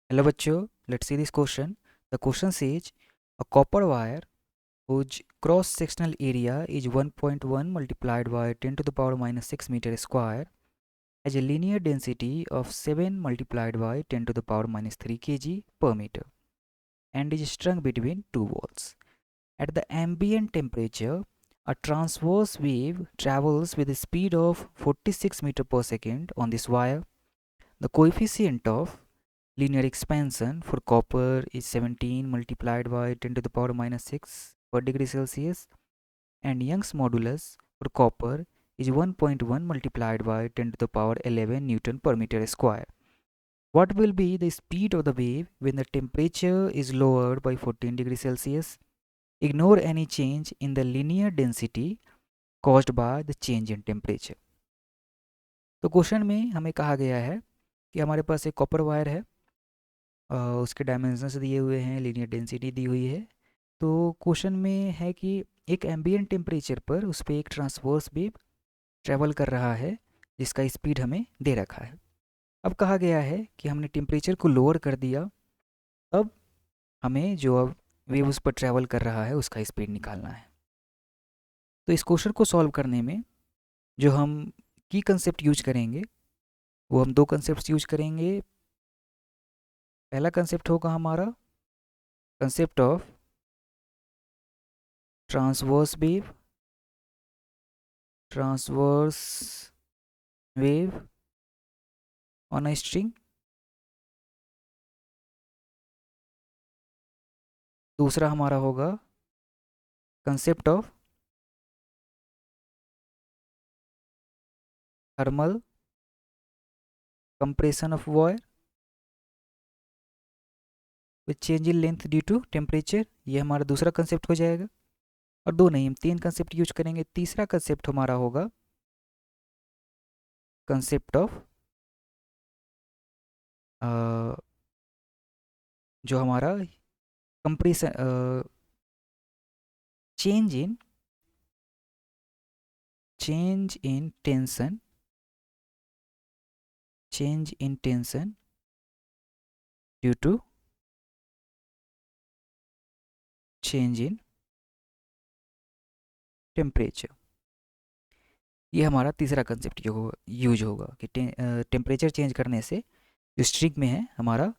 Hello bachcho, let's see this question. The question says a copper wire whose cross sectional area is 1.1 multiplied by 10 to the power minus 6 meter square has a linear density of 7 multiplied by 10 to the power minus 3 kg per meter and is strung between two walls. At the ambient temperature, a transverse wave travels with a speed of 46 meter per second on this wire. The coefficient of linear expansion for copper is 17 multiplied by 10 to the power minus 6 per degree Celsius, and Young's modulus for copper is 1.1 multiplied by 10 to the power 11 Newton per meter square. What will be the speed of the wave when the temperature is lowered by 14 degrees Celsius? Ignore any change in the linear density caused by the change in temperature. तो question में हमें कहा गया है कि हमारे पास एक copper wire है, उसके डायमेंशंस दिए हुए हैं, लीनियर डेंसिटी दी हुई है। तो क्वेश्चन में है कि एक एम्बिएंट टेम्परेचर पर उस पर एक ट्रांसवर्स वेव ट्रैवल कर रहा है जिसका स्पीड हमें दे रखा है। अब कहा गया है कि हमने टेम्परेचर को लोअर कर दिया, अब हमें जो अब वेव उस पर ट्रैवल कर रहा है उसका स्पीड निकालना है। तो इस क्वेश्चन को सॉल्व करने में जो हम की कंसेप्ट यूज करेंगे वो हम दो कंसेप्ट यूज करेंगे। पहला कंसेप्ट होगा हमारा concept of transverse wave on a string. दूसरा हमारा होगा concept of thermal compression of wire with change in length due to temperature. ये हमारा दूसरा कंसेप्ट हो जाएगा। और दो नहीं, हम तीन कंसेप्ट यूज करेंगे। तीसरा कंसेप्ट हमारा होगा कंसेप्ट ऑफ जो हमारा compression change in tension due to change in temperature. ये हमारा तीसरा कंसेप्ट यूज होगा कि टेम्परेचर चेंज करने से जो स्ट्रिंग में है हमारा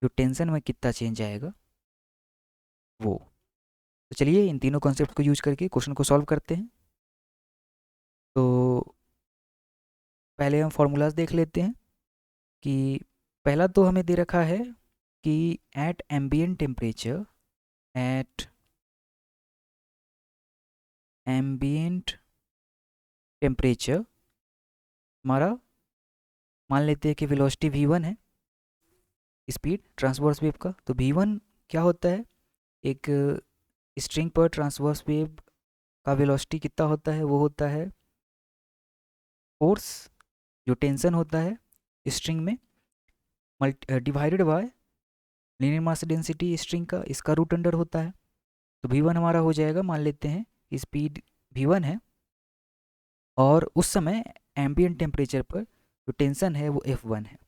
जो टेंशन में कितना चेंज आएगा वो। तो चलिए इन तीनों कॉन्सेप्ट को यूज करके क्वेश्चन को सॉल्व करते हैं। तो पहले हम फॉर्मूलाज देख लेते हैं कि पहला तो हमें दे रखा है कि एट एम्बिएंट टेम्परेचर हमारा मान लेते हैं कि वेलोसिटी v1 है, स्पीड ट्रांसवर्स वेव का। तो v1 क्या होता है, एक स्ट्रिंग पर ट्रांसवर्स वेव का वेलोसिटी कितना होता है, वो होता है फोर्स जो टेंशन होता है स्ट्रिंग में divided by linear mass density string का, इसका रूट अंडर होता है। तो v1 हमारा हो जाएगा, मान लेते हैं स्पीड v1 है और उस समय एम्बिएंट टेम्परेचर पर जो टेंशन है वो f1 है।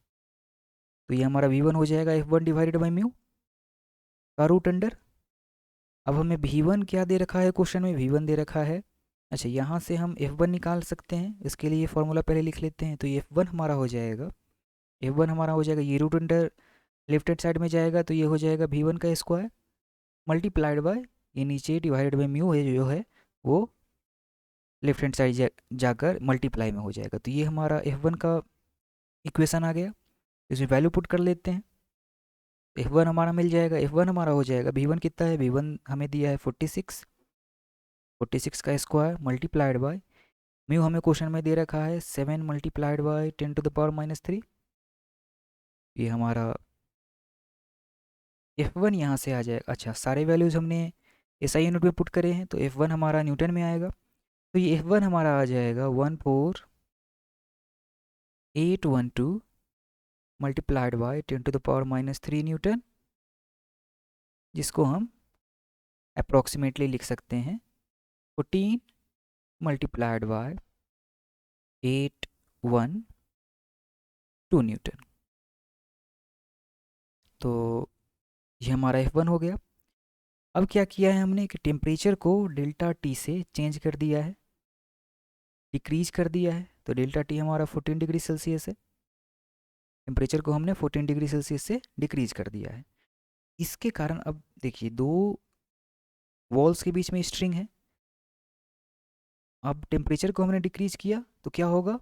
तो ये हमारा v1 हो जाएगा f1 डिवाइडेड बाई म्यू का रूट अंडर। अब हमें v1 क्या दे रखा है, क्वेश्चन में v1 दे रखा है। अच्छा, यहाँ से हम f1 निकाल सकते हैं, इसके लिए फॉर्मूला पहले लिख लेते हैं। तो ये f1 हमारा हो जाएगा, ये root under left hand side में जाएगा तो ये हो जाएगा v1 का स्क्वायर मल्टीप्लाइड बाय ये नीचे डिवाइडेड बाई म्यू है जो है वो लेफ्ट हैंड साइड जाकर मल्टीप्लाई में हो जाएगा। तो ये हमारा f1 का इक्वेशन आ गया। इसमें वैल्यू पुट कर लेते हैं, f1 हमारा मिल जाएगा। f1 हमारा हो जाएगा, v1 कितना है, v1 हमें दिया है 46 का स्क्वायर मल्टीप्लाइड बाय म्यू हमें क्वेश्चन में दे रखा है 7 multiplied by 10 to the power minus 3। ये हमारा f1 यहाँ से आ जाएगा। अच्छा, सारे वैल्यूज़ हमने SI यूनिट में पुट करे हैं तो f1 हमारा न्यूटन में आएगा। तो ये f1 हमारा आ जाएगा 14812 multiplied by 10 to the power minus 3 newton, जिसको हम अप्रॉक्सीमेटली लिख सकते हैं 14 मल्टीप्लाइड बाय 812 न्यूटन। तो ये हमारा F1 हो गया। अब क्या किया है हमने कि टेम्परेचर को डेल्टा टी से चेंज कर दिया है, डिक्रीज कर दिया है। तो डेल्टा टी हमारा 14 डिग्री सेल्सियस है, टेम्परेचर को हमने 14 डिग्री सेल्सियस से डिक्रीज कर दिया है। इसके कारण अब देखिए दो वॉल्स के बीच में स्ट्रिंग है। अब टेम्परेचर को हमने डिक्रीज किया तो क्या होगा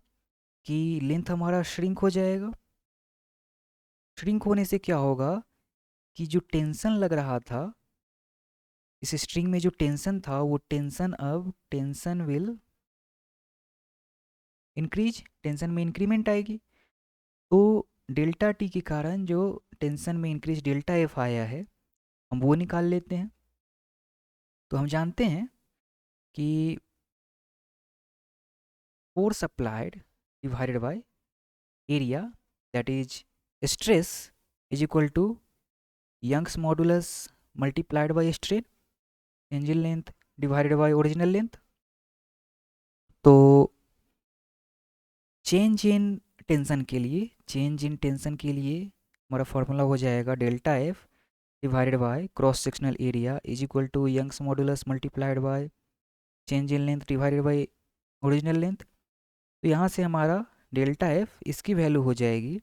कि लेंथ हमारा श्रिंक हो जाएगा। श्रिंक होने से क्या होगा कि जो टेंशन लग रहा था इस स्ट्रिंग में, जो टेंशन था वो टेंशन अब टेंशन विल इंक्रीज, टेंशन में इंक्रीमेंट आएगी। तो डेल्टा टी के कारण जो टेंशन में इंक्रीज डेल्टा एफ आया है हम वो निकाल लेते हैं। तो हम जानते हैं कि force applied divided by area that is stress is equal to Young's modulus multiplied by strain एंजिल length divided by original length. तो चेंज इन टेंशन के लिए, चेंज इन टेंशन के लिए हमारा फॉर्मूला हो जाएगा delta F divided by cross sectional area is equal to Young's modulus multiplied by change in length divided by original length. तो यहाँ से हमारा डेल्टा एफ इसकी वैल्यू हो जाएगी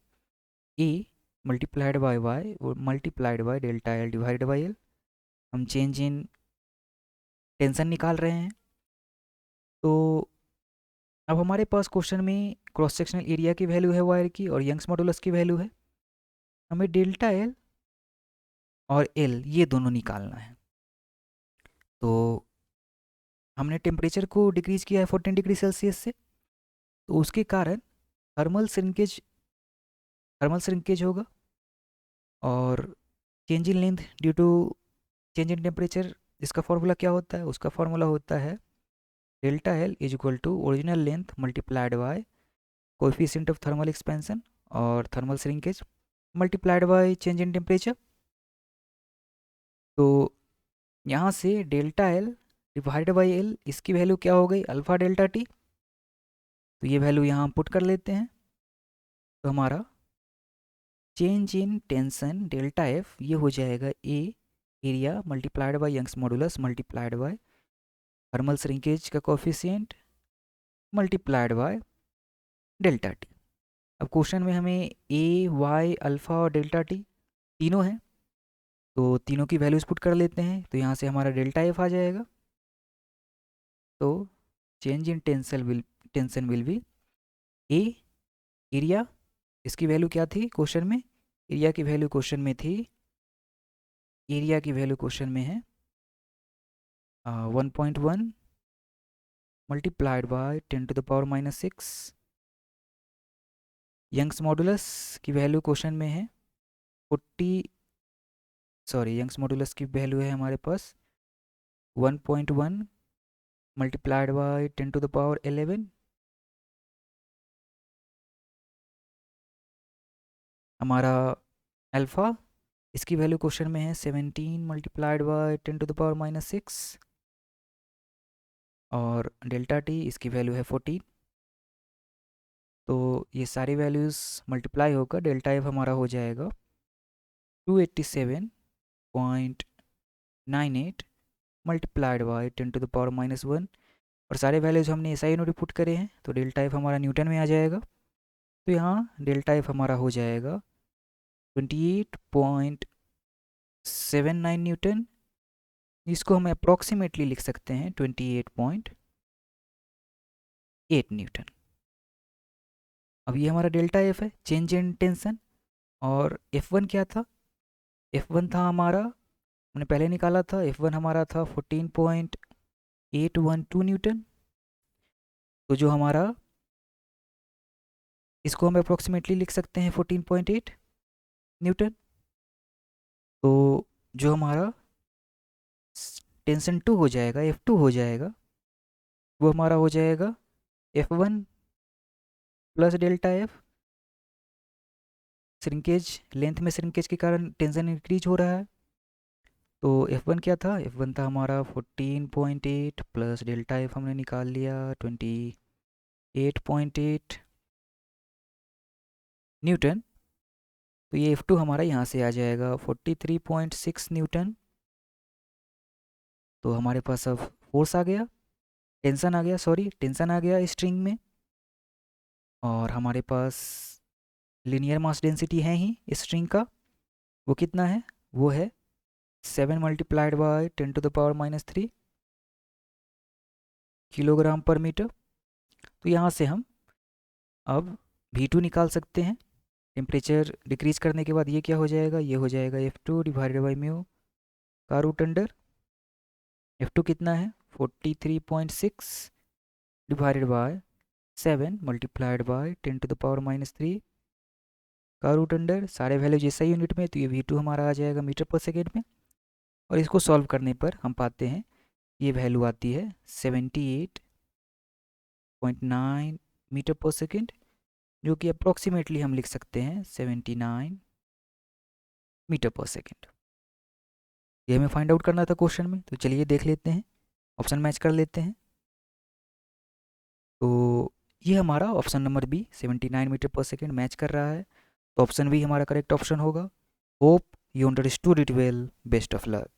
A multiplied by Y multiplied by delta L divided by L. हम change in tension निकाल रहे हैं। तो अब हमारे पास क्वेश्चन में क्रॉस सेक्शनल एरिया की वैल्यू है वायर की और यंग्स मॉडुलस की वैल्यू है। हमें डेल्टा एल और एल ये दोनों निकालना है। तो हमने टेम्परेचर को डिक्रीज किया है 14 डिग्री सेल्सियस से, तो उसके कारण थर्मल श्रिंकेज होगा और change in length due to change in temperature. इसका फॉर्मूला क्या होता है? उसका फॉर्मूला होता है delta L is equal to original length multiplied by coefficient of thermal expansion और thermal shrinkage multiplied by change in temperature. तो यहाँ से delta L divide by L इसकी वैल्यू क्या हो गई? Alpha delta T. तो ये वैल्यू यहाँ हम पुट कर लेते हैं। तो हमारा change in tension delta F ये हो जाएगा A area multiplied by Young's modulus multiplied by thermal shrinkage का coefficient multiplied by delta T. अब क्वेश्चन में हमें ए वाई अल्फ़ा और डेल्टा टी तीनों हैं, तो तीनों की वैल्यूज पुट कर लेते हैं। तो यहाँ से हमारा डेल्टा एफ आ जाएगा। तो change in tension will be A area, इसकी वैल्यू क्या थी क्वेश्चन में? एरिया की वैल्यू क्वेश्चन में थी, एरिया की वैल्यू क्वेश्चन में है 1.1 मल्टीप्लाइड बाय 10⁻⁻⁶। यंग्स मॉडुलस की वैल्यू क्वेश्चन में है 40, यंग्स मॉडुलस की वैल्यू है हमारे पास 1.1 मल्टीप्लाइड बाय 10⁻11। हमारा अल्फ़ा इसकी वैल्यू क्वेश्चन में है 17 मल्टीप्लाइड बाय 10⁻⁻⁶। और डेल्टा टी इसकी वैल्यू है 14। तो ये सारी वैल्यूज़ मल्टीप्लाई होकर डेल्टा एफ हमारा हो जाएगा 287.98 मल्टीप्लाइड बाय 10⁻⁻1। और सारे वैल्यूज़ हमने एसआई यूनिट पुट करे हैं, तो डेल्टा एफ हमारा न्यूटन में आ जाएगा। तो यहाँ डेल्टा एफ हमारा हो जाएगा 28.79 न्यूटन, जिसको हम अप्रॉक्सीमेटली लिख सकते हैं 28.8 न्यूटन। अब ये हमारा डेल्टा एफ है, चेंज इन टेंशन। और F1 क्या था? F1 था हमारा, हमने पहले निकाला था, F1 हमारा था 14.812 न्यूटन। तो जो हमारा, इसको हम अप्रोक्सीमेटली लिख सकते हैं 14.8 न्यूटन। तो जो हमारा टेंशन 2 हो जाएगा, F2 हो जाएगा, वो हमारा हो जाएगा F1 plus delta F. Shrinkage, length में श्रिंकेज के कारण टेंशन इंक्रीज हो रहा है। तो F1 क्या था? F1 था हमारा 14.8 प्लस डेल्टा एफ हमने निकाल लिया 28.8 न्यूटन। तो ये F2 हमारा यहाँ से आ जाएगा 43.6 न्यूटन। तो हमारे पास अब फोर्स आ गया, टेंशन आ गया स्ट्रिंग में, और हमारे पास लीनियर मास डेंसिटी है ही स्ट्रिंग का। वो कितना है? वो है 7 मल्टीप्लाइड बाय 10⁻³ किलोग्राम पर मीटर। तो यहाँ से हम अब V2 निकाल सकते हैं। टेम्परेचर डिक्रीज करने के बाद ये क्या हो जाएगा? ये हो जाएगा F2 डिवाइडेड बाई म्यू का रूट अंडर। F2 कितना है? 43.6 डिवाइडेड बाय 7 मल्टीप्लाइड बाय 10⁻³ का रूट अंडर। सारे वैल्यू जैसा यूनिट में, तो ये V2 हमारा आ जाएगा मीटर पर सेकेंड में। और इसको सॉल्व करने पर हम पाते हैं ये वैल्यू आती है 78.9 मीटर पर सेकेंड, जो कि अप्रॉक्सीमेटली हम लिख सकते हैं 79 मीटर पर सेकेंड। ये हमें फाइंड आउट करना था क्वेश्चन में, तो चलिए देख लेते हैं, ऑप्शन मैच कर लेते हैं। तो ये हमारा ऑप्शन नंबर बी 79 मीटर पर सेकेंड मैच कर रहा है, तो ऑप्शन बी हमारा करेक्ट ऑप्शन होगा। Hope you understood it well, best of luck.